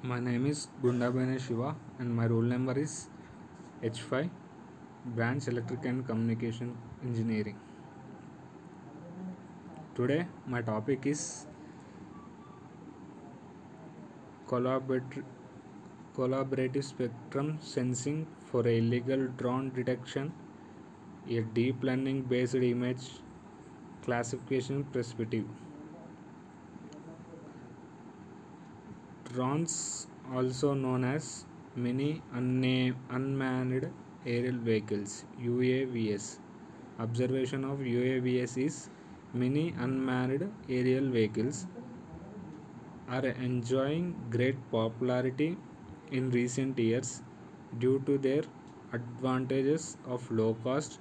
My name is Gundabane Shiva and my roll number is H5, Branch Electric and Communication Engineering. Today my topic is collaborative spectrum sensing for illegal drone detection, a deep learning based image classification perspective. Drones, also known as mini unmanned aerial vehicles UAVs. Observation of UAVs is mini unmanned aerial vehicles are enjoying great popularity in recent years due to their advantages of low cost,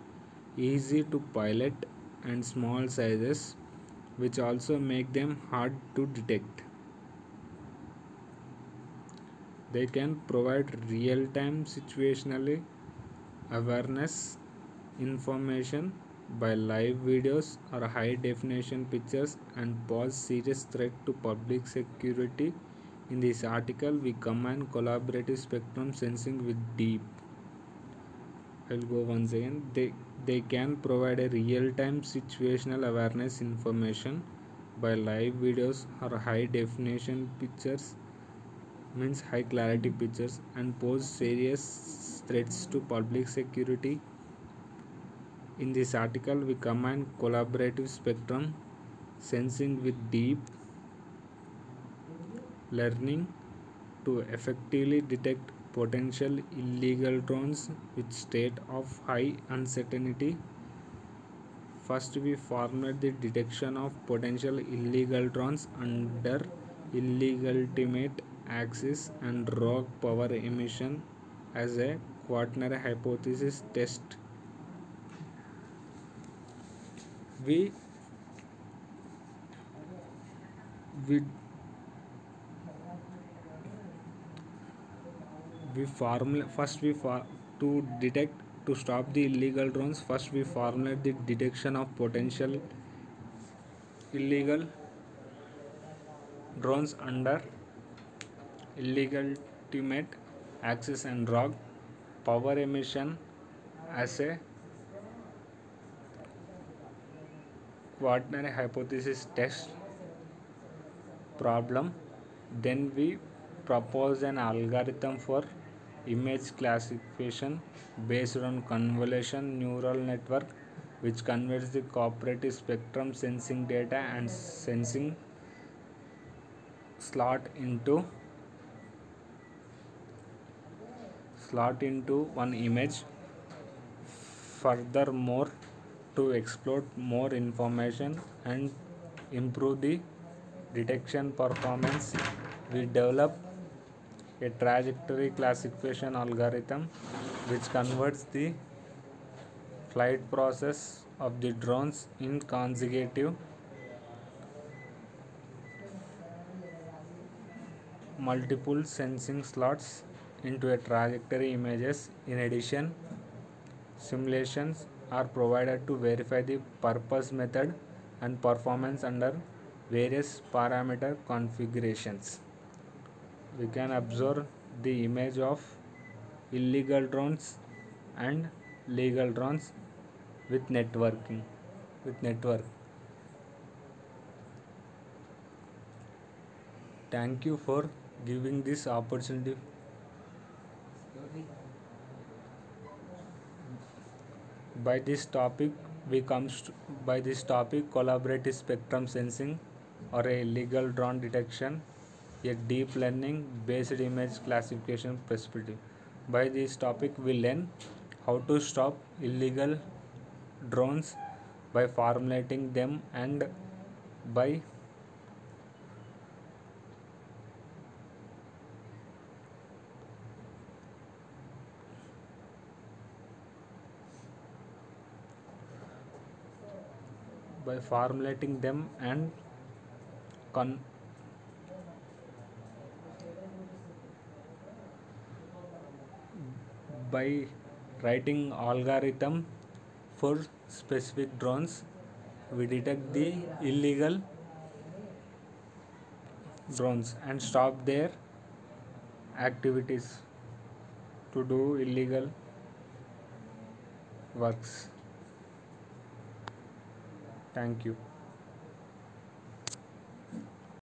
easy to pilot, and small sizes, which also make them hard to detect. They can provide real time situational awareness information by live videos or high definition pictures and pose serious threat to public security. In this article, we combine collaborative spectrum sensing with deep. I will go once again. They can provide a real time situational awareness information by live videos or high definition pictures, means high clarity pictures, and pose serious threats to public security. In this article, we combine collaborative spectrum sensing with deep learning to effectively detect potential illegal drones with state of high uncertainty. First, we formulate the detection of potential illegal drones under illegitimate axis and rogue power emission as a quaternary hypothesis test. We we we formulate first we for to detect to stop the illegal drones. First, we formulate the detection of potential illegal drones under illegitimate access and rogue power emission as a quaternary hypothesis test problem. Then we propose an algorithm for image classification based on convolution neural network, which converts the cooperative spectrum sensing data and sensing slot into one image. Furthermore, to explore more information and improve the detection performance, we develop a trajectory classification algorithm which converts the flight process of the drones in consecutive multiple sensing slots into a trajectory images. In addition, simulations are provided to verify the purpose method and performance under various parameter configurations. We can observe the image of illegal drones and legal drones with network. Thank you for giving this opportunity. By this topic collaborative spectrum sensing or a illegal drone detection, a deep learning based image classification perspective. By this topic we learn how to stop illegal drones by formulating them and by formulating them and by writing algorithm for specific drones, we detect the illegal drones and stop their activities to do illegal works. Thank you.